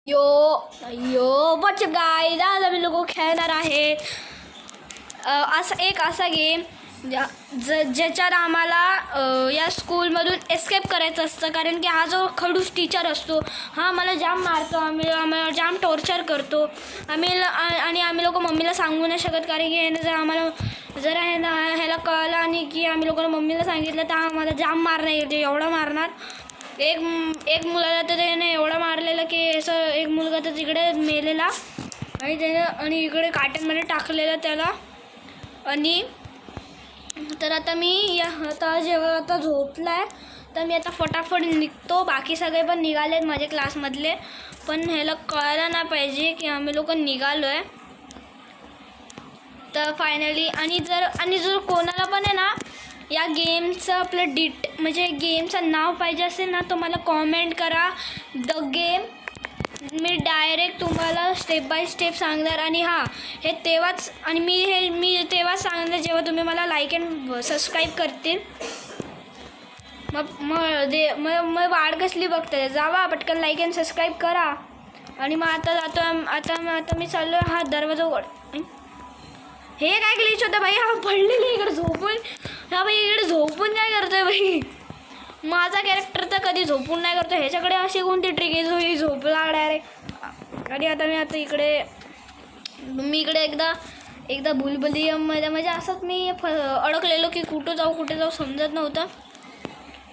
यो यो बच गाइस, आज आम्ही लोक खेळणार आहे असा गेम ज्याच्यात आम्हाला या स्कूलमधून एस्केप करायचं असतं. कारण की हा जो खडूस टीचर असतो हा आम्हाला जाम मारतो, आम्हाला जाम टॉर्चर करतो. आम्ही लोक मम्मीला सांगू नाही शकत, कारण की ह्याला कळलं आणि की आम्ही लोकांना मम्मीला सांगितलं तर आम्हाला जाम मारणार येते. एवढा मारणार एक मुलाला तर त्याने एवढा मारलेला की असं एक मुलगा तर तिकडे मेलेला आणि इकडे काट्यांमध्ये टाकलेला त्याला. आणि तर आता मी आता झोपला आहे तर मी आता फटाफट निघतो. बाकी सगळे पण निघालेत माझ्या क्लासमधले, पण ह्याला कळायला नाही पाहिजे की आम्ही लोक निघालो आहे. तर फायनली आणि जर कोणाला पण आहे ना या गेमचं आपलं म्हणजे गेमचं नाव पाहिजे असेल ना तर मला कॉमेंट करा द गेम. मी डायरेक्ट तुम्हाला स्टेप बाय स्टेप सांगणार. आणि हे तेव्हाच आणि मी तेव्हाच सांगणार जेव्हा तुम्ही मला लाईक अँड सबस्क्राईब करतील. मग वाढ कसली बघते, जावा पटकन लाईक अँड सबस्क्राईब करा. आणि मग आता मी चाललो. हा दरवाजा उघड. हे काय ग्लिच होतं भाई, हा पडलेलं इकडे झोपून. हा भाई इकडे झोपून काय करतोय भाई, माझा कॅरेक्टर तर कधी झोपून नाही करतो. ह्याच्याकडे अशी कोणती ट्रिक आहे झोपला डायरेक्ट. आणि आता मी इकडे एकदा भुलभुलैयामध्ये म्हणजे असंच मी अडकलेलो की कुठे जाऊ समजत नव्हतं.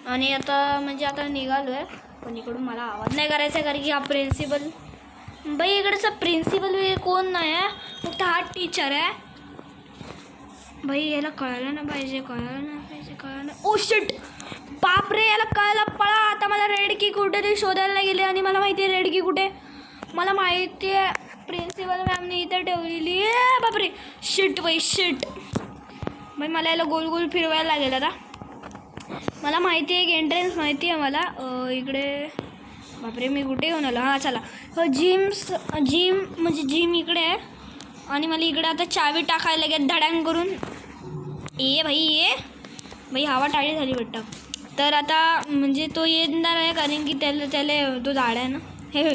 आणि आता निघालो आहे, पण इकडून मला आवाज नाही करायचा कारण की हा प्रिन्सिपल बाई इकडचा प्रिन्सिपल कोण नाही आहे, फक्त हा टीचर आहे. भाई याला कळायला नाही पाहिजे. ओ शिट, बापरे याला कळायला पळा. आता मला रेड की कुठे ते शोधायला गेले आणि मला माहिती आहे रेड की कुठे. मला माहिती आहे प्रिन्सिपल मॅमने इथे ठेवलेली आहे. बापरे शिट भाई मला याला गोल गोल फिरवायला लागेल आता. मला माहिती आहे एक एंट्रन्स माहिती आहे मला इकडे. बापरे मी कुठे येऊन आलो. हां चला जिम इकडे आहे. आणि मला इकडे आता चावी टाकायला लागेल धड्यां करून. भाई हवा टाळी झाली वाटतं. तर आता म्हणजे तो येणार आहे कारण की त्याला तो झाड आहे ना हे.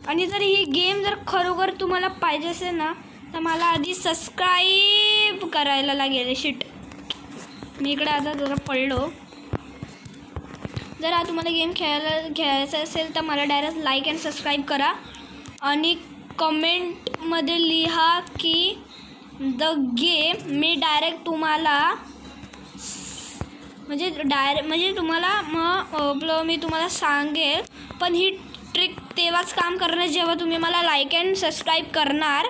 आणि जर ही गेम जर खरोखर तुम्हाला पाहिजे असेल ना तर मला आधी सबस्क्राईब करायला लागेल. शिट मी इकडे आता जरा पडलो. जर तुम्हाला गेम खेळायचा असेल तर मला डायरेक्ट लाईक अँड सबस्क्राईब करा आणि कमेंटमध्ये लिहा की द गेम. मी डायरेक्ट तुम्हाला म्हणजे तुम्हाला मी तुम्हाला सांगेल. पण ही ट्रिक तेव्हाच काम करणार जेव्हा तुम्ही मला लाईक अँड सबस्क्राईब करणार.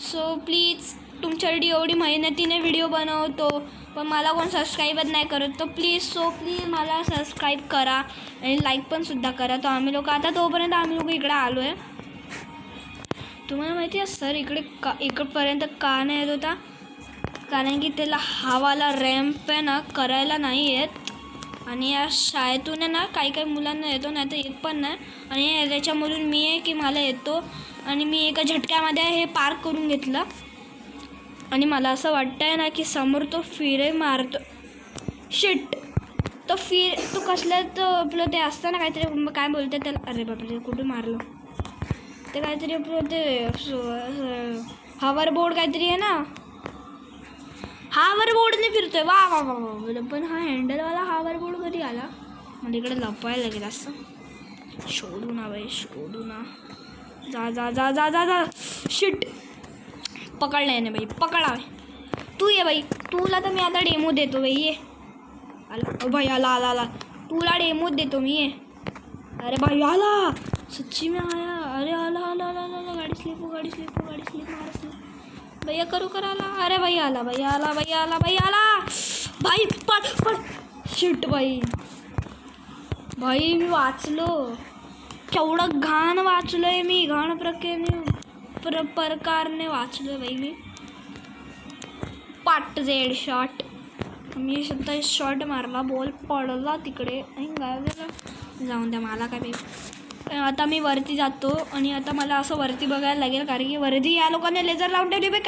सो प्लीज तुमच्यासाठी एवढी मेहनतीने व्हिडिओ बनवतो पण मला कोण सबस्क्राईबच नाही करत. तो प्लीज मला सबस्क्राईब करा आणि लाईक पण सुद्धा करा. तो आम्ही लोक इकडे आलो आहे. तुम्हाला माहिती आहे सर इकडपर्यंत का नाही येत होता, कारण की त्याला हवाला रॅम्प आहे ना करायला नाही येत. आणि या शाळेतून आहे ना काही मुलांना येतो नाही तर येत पण नाही. आणि त्याच्यामधून मी आहे की मला येतो. आणि मी एका झटक्यामध्ये हे पार करून घेतलं. आणि मला असं वाटतं आहे ना की समोर तो फिरे मारतो. शिट तो कसलं तो आपलं ते असतं ना काहीतरी काय बोलते त्याला. अरे बापरे कुठे मारलं ते काहीतरी आपलं ते हावर बोर्ड काहीतरी आहे ना. हावर बोर्डने फिरतोय वा. पण हा हँडलवाला हावर बोर्ड कधी आला. म्हणजे इकडे लपवायला लागेल असं. शोधू ना जा. शिट पकडलं याने बाई, पकडा तू ये बाई. तुला तर मी आता डेमो देतो बाई. ये भाई आला तुला डेमो देतो मी. ये अरे भाई आला सच्ची में आया. अरे आला गाडी स्लिप मार भैया करू आला. अरे भाई आला भाई पड. शिट भाई मी वाचलो. केवढं घाण वाचलोय मी, घाण प्रकारने वाचलोय बाई मी. पाट झेड शॉट मी सुद्धा शॉट मारला, बॉल पडला तिकडे. जाऊन द्या मला काय बाई. आता मी वरती जातो आणि आता मला असं वरती बघायला लागेल कारण की वरती या लोकांनी लेझर लावून ठेवली बाई.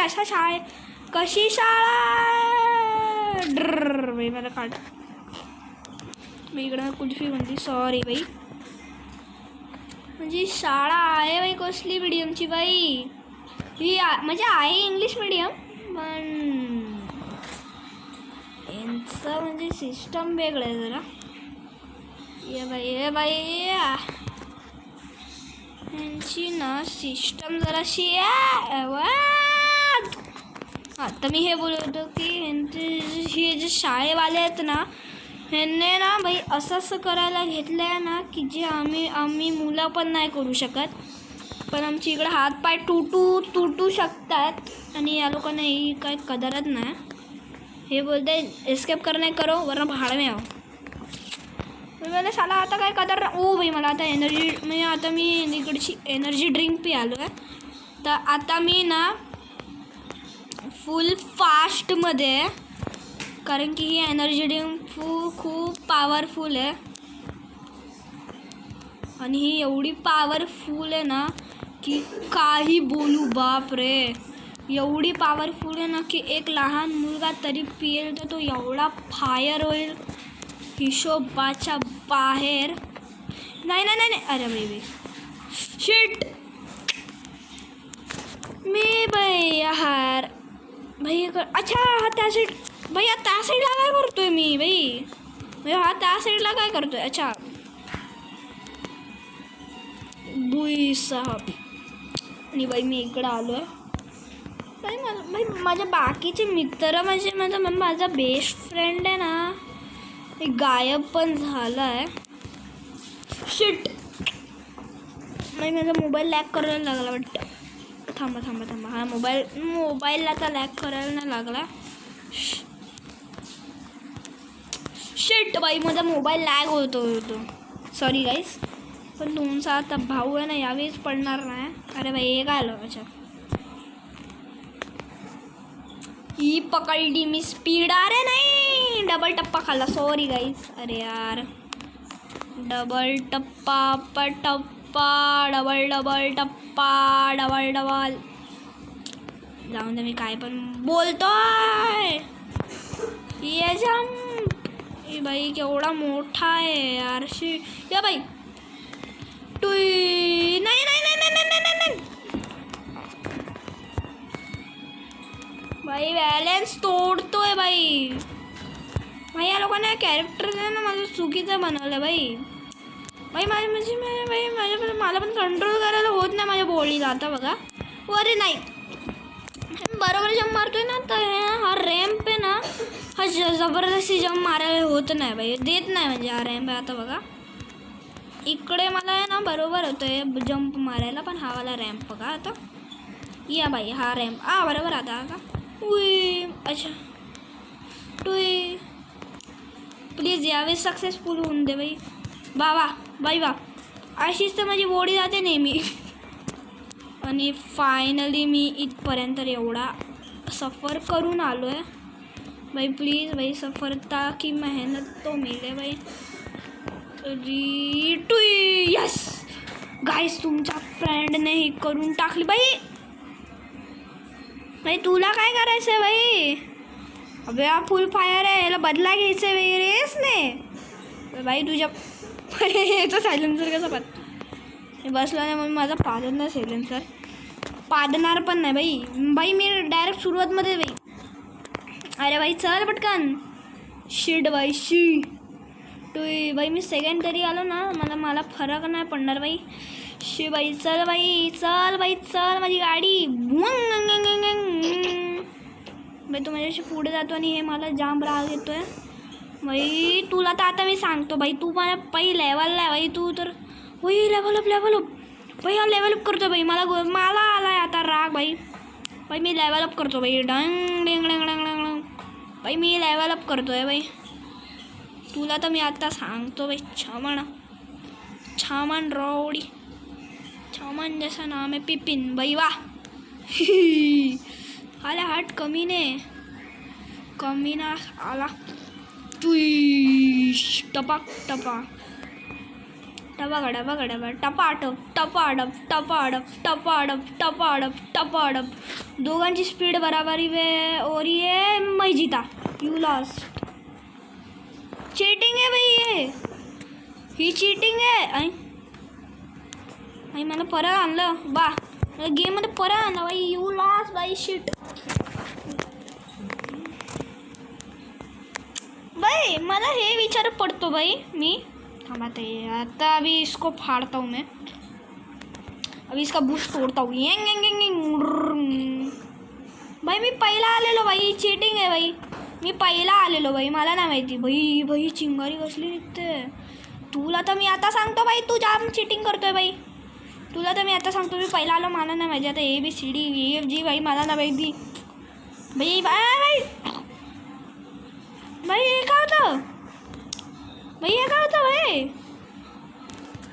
कशी शाळा बाई मला काढ. मी इकडं कुल्फी म्हणते सॉरी बाई. म्हणजे शाळा आहे बाई कसली मीडियमची बाई ही म्हणजे आहे इंग्लिश मीडियम पण यांचं म्हणजे सिस्टम वेगळं आहे जरा ये बाई यांची ना सिस्टम जराशी आता मी हे बोलत होतो की हे जे शाळेवाले आहेत ना ह्यांनी ना बाई असं करायला घेतलं आहे ना की जे आम्ही मुलं पण नाही करू शकत पण आमची इकडं हातपाय तुटू शकतात आणि या लोकांना ही काय कदरच नाही हे बोलते एस्केप करणे करो वरना भाड में आओ मला साला आता काय कदर ओ बाई मला आता एनर्जी म्हणजे आता मी इकडची एनर्जी ड्रिंक पियालो आहे तर आता मी ना फुल फास्टमध्ये कारण की ही एनर्जी ड्रिंक खूप पॉवरफुल आहे आणि ही एवढी पॉवरफुल आहे ना की काही बोलू बाप रे एवढी पॉवरफुल आहे ना की एक लहान मुलगा तरी पिएल तर तो एवढा फायर होईल हिशोबाच्या बाहेर नाही अरे बाई शिट मी बाई यार भाई अच्छा हा त्या साईड भैया त्या साईडला काय करतोय मी बाई हा त्या साईडला काय करतोय अच्छा बुई साहब आणि बाई मी इकडं आलो आहे बाई भाई माझ्या बाकीचे मित्र म्हणजे माझा बेस्ट फ्रेंड आहे ना एक गायब पण झाला आहे शिट नाही माझा मोबाईल लॅग करायला लागला वाटतं थांबा हा मोबाईलला आता लॅग करायला नाही लागला शिट बाई माझा मोबाईल लॅग होतो सॉरी गाईस पण तुमचा आता भाऊ आहे ना यावेळीच पडणार नाही अरे बाई हे काय आलं अच्छा ही पकडली मी स्पीड अरे नाही डबल टप्पा खाल्ला सॉरी गाईस अरे यार डबल टप्पा टप्पा डबल टप्पा डबल जाऊन दे मी काय पण बोलतोय ये जंप बाई केवढा मोठा आहे यार शी या बाई टुई नाही बाई बॅलेन्स तोडतोय बाई या लोकांना कॅरेक्टर ना माझं चुकीचं बनवलं बाई मला पण कंट्रोल करायला होत नाही माझ्या बॉडीला आता बघा अरे नाही बरोबर जंप मारतोय ना तर हा रॅम्प आहे ना हा जबरदस्ती जंप मारायला होत नाही बाई देत नाही म्हणजे हा रॅम्प आहे आता बघा इकडे मला आहे ना बरोबर होतोय जंप मारायला पण हा वाला रॅम्प बघा आता या बाई हा रॅम्प बरोबर आता उई अच्छा टुई प्लीज यावेळेस सक्सेसफुल होऊन दे बाई बाई अशीच तर माझी बॉडी जाते नेहमी आणि फायनली मी इथपर्यंत एवढा सफ़र करून आलो आहे बाई प्लीज बाई सफरता की मेहनत तो मिले बाई टुई यस गाईस तुमच्या फ्रेंडने ही करून टाकली बाई तुला काय करायचं आहे बाई अबे हा फुल फायर आहे याला बदला घ्यायचा आहे बाई रेस ने बाई तुझ्या याचा सायलेन्सर कसा हे बसला नाही म्हणून माझा पादणार सायलेन्सर पादणार पण नाही बाई मी डायरेक्ट सुरुवातमध्ये बाई अरे बाई चल पटकन शिड बाई शी टुई बाई मी सेकंड तरी आलो ना मला फरक नाही पडणार बाई शी बाई चल माझी गाडी बाई तू माझ्याशी पुढे जातो आणि हे मला जाम राग येतोय बाई तुला तर आता मी सांगतो बाई तू मला पहिली लेवलला आहे बाई तू तर बाई लेवलअप बाई हा लेवलअप करतो बाई मला आला आहे आता राग बाई मी लेवलअप करतो बाई डंग डिंग डंग डंग डंग बाई मी लेवलअप करतो आहे बाई तुला तर मी आता सांगतो बाई छामन रौडी छामन जैसा नाम है पिपिन बाई वाह आला हट कमीना आला टुई टपाक टपा टपाडप दोघांची स्पीड बराबरी वे और ये मैं जीता यू लॉस्ट चीटिंग है भाई ही चीटिंग है बाई मला परत आणलं बा, मला गेममध्ये परत आणलं बाई. यू लॉस बाई, शिट बाई. मला हे विचार पडतो बाई, मी थांबा ते आता अभी इसको फाड़ता हूँ मैं, अभी इसका बूस्ट तोड़ता हूँ. भाई मी पहिला आलेलो बाई, चीटिंग आहे बाई. मी पहिला आलेलो बाई, मला नाही माहिती बाई. बाई चिंगारी कसली निघते. तुला तर मी आता सांगतो बाई, तू जाम चीटिंग करतोय बाई. तुला तर मी आता सांगतो, मी पहिला आलो, मला नाही माहिती. आता ABCD EFG बाई मला नाही माहिती बाई. बाई बाई हे काय होतं बाई, हे काय होतं बाई.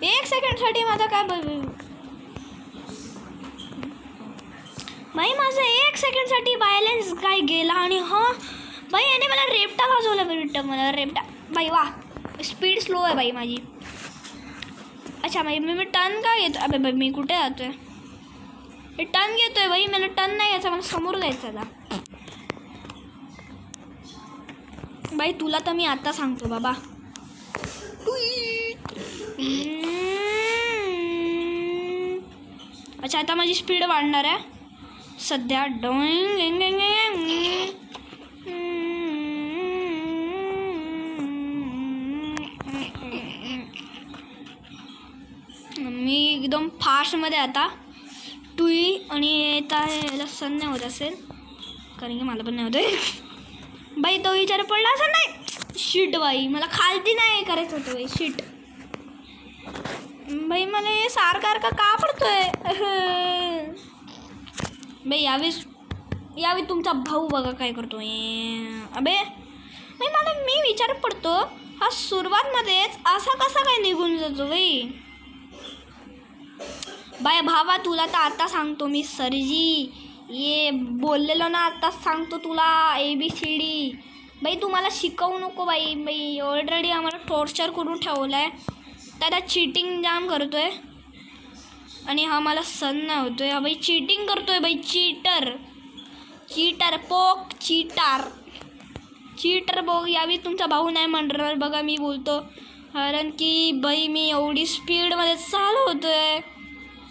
1 सेकंडसाठी माझा काय बाई, माझं 1 सेकंडसाठी बॅलन्स काय गेला. आणि हां बाई याने मला रेपटा वाजवला बाई. मला रेपटा बाई. वा स्पीड स्लो आहे बाई माझी. अच्छा बाई मी टर्न का घेतो. अबे बाई मी कुठे जातो आहे. हे टर्न घेतो आहे बाई, मला टर्न नाही घ्यायचा, मला समोर जायचं आता बाई. तुला तर मी आता सांगतो बाबा. अच्छा आता माझी स्पीड वाढणार आहे सध्या. मी एकदम फास्टमध्ये आता टुई. आणि आता याला सण नाही होत असेल, कारण की मला पण नाही होत बाई. तो विचार पडला असं नाही. शिट बाई, मला खालती नाही करायचं होतं बाई. शिट बाई, मला हे सारखं का पडतोय बाई. यावेळी तुमचा भाऊ बघा काय करतोय. अबे बाई मला मी विचार पडतो, हा सुरुवातमध्येच असा कसा काय निघून जातो बाई. बाय भावा तुला तर आता सांगतो मी, सरजी ये बोललेलो ना, आत्ताच सांगतो तुला ABCD बाई. तू मला शिकवू नको बाई. बाई ऑलरेडी आम्हाला टॉर्चर करून ठेवलं आहे, त्याला चीटिंग जाम करतो आहे. आणि हा मला सण नाही होतो आहे. हा बाई चीटिंग करतो आहे बाई. चीटर पोक चीटर बघ. यावी तुमचा भाऊ नाही म्हणणार बघा, मी बोलतो. कारण की बाई मी एवढी स्पीडमध्ये चालू होतो आहे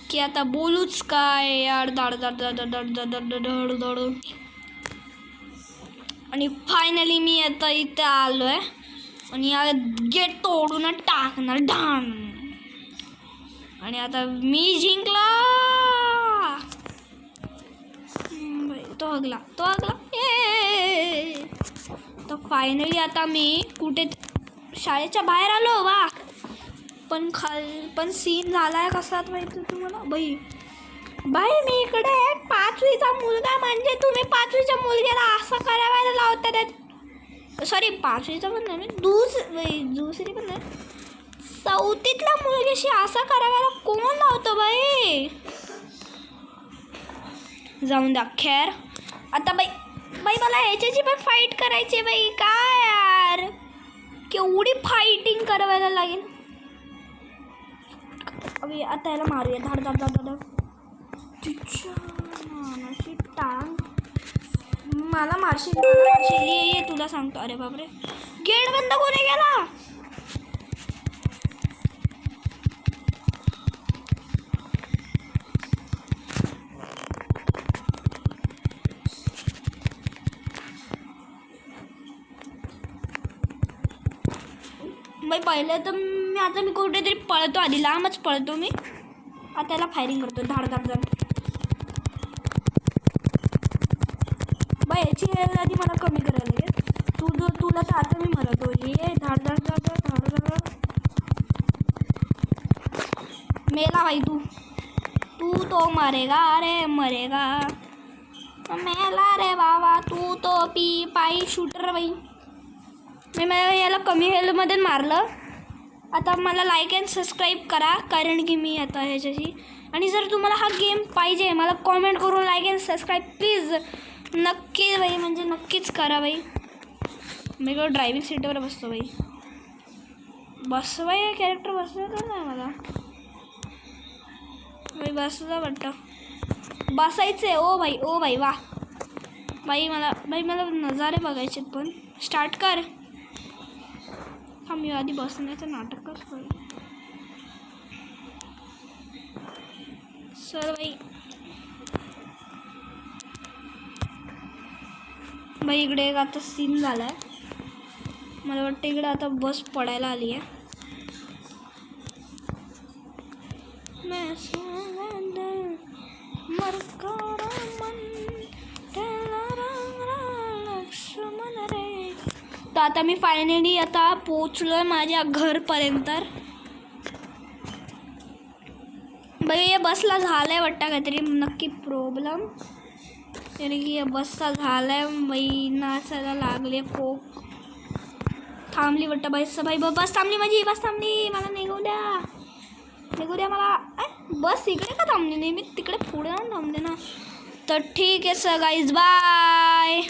की आता बोलूच काय यार. धड. आणि फायनली मी आता इथे आलो आहे आणि या गेट तोडून टाकणार ढाण. आणि आता मी जिंकला. तो हगला तर फायनली आता मी कुठे शाळेच्या बाहेर आलो वा. पण सीन झाला आहे कसा माहिती तुम्हाला बाई. मी इकडे 5वीचा मुलगा, म्हणजे तुम्ही 5वीच्या मुलग्याला असं करायला लावता. सॉरी 5वीचा पण नाही, दुसरी पण नाही, 4थीतल्या मुलगीशी असं करायला कोण लावतं बाई. जाऊन द्या. खैर आता बाई मला ह्याच्याची पण फाईट करायची बाई. काय यार केवढी फाईटिंग करायला लागेल. अबे आता याला मारूया. धड टांग. मला मारशील ये तुला सांगतो. अरे बापरे गेट बंद कोणी गेला. बाई पहिले तर मी कुठेतरी पळतो, आधी लांबच पळतो मी. आता त्याला फायरिंग करतो. धड बाई याची आधी मला कमी करायला लागेल. तुला तर आता मी मरतो. ये धड मेला बाई. तू तो मरेगा रे मरेगा. मेला रे बाबा तू तो पायी शूटर बाई. मी याला कमी हेल्थमध्ये मारलं. आता मला लाईक अँड सबस्क्राईब करा, कारण की मी आता ह्याच्याशी. आणि जर तुम्हाला हा गेम पाहिजे मला कॉमेंट करून लाईक अँड सबस्क्राईब प्लीज नक्की बाई, म्हणजे नक्कीच करा बाई. मी ड्रायव्हिंग सीटवर बसतो बाई. बस बाई कॅरेक्टर बसलं नाही मला बाई. बसलं वाटतं बसायचं आहे. ओ बाई वा बाई. मला नजारे बघायचे पण. स्टार्ट कर. मी आधी बसण्याचं नाटकच करू. सर बाई इकडे एक आता सीन झाला आहे. मला वाटतं इकडे आता बस पडायला आली आहे. तर आता मी फायनली आता पोचलोय माझ्या घरपर्यंत. बाई या बसला झालाय वाटतं काहीतरी नक्की प्रॉब्लेम. तरी की या बसचा झालाय बाई नाचायला लागले कोक. थांबली वाटतं बाई बस थांबली माझी. बस थांबली. मला निघू द्या मला. बस इकडे का थांबली नाही? मी तिकडे पुढे जाऊन थांबते ना. तर ठीक आहे सर गाईज बाय.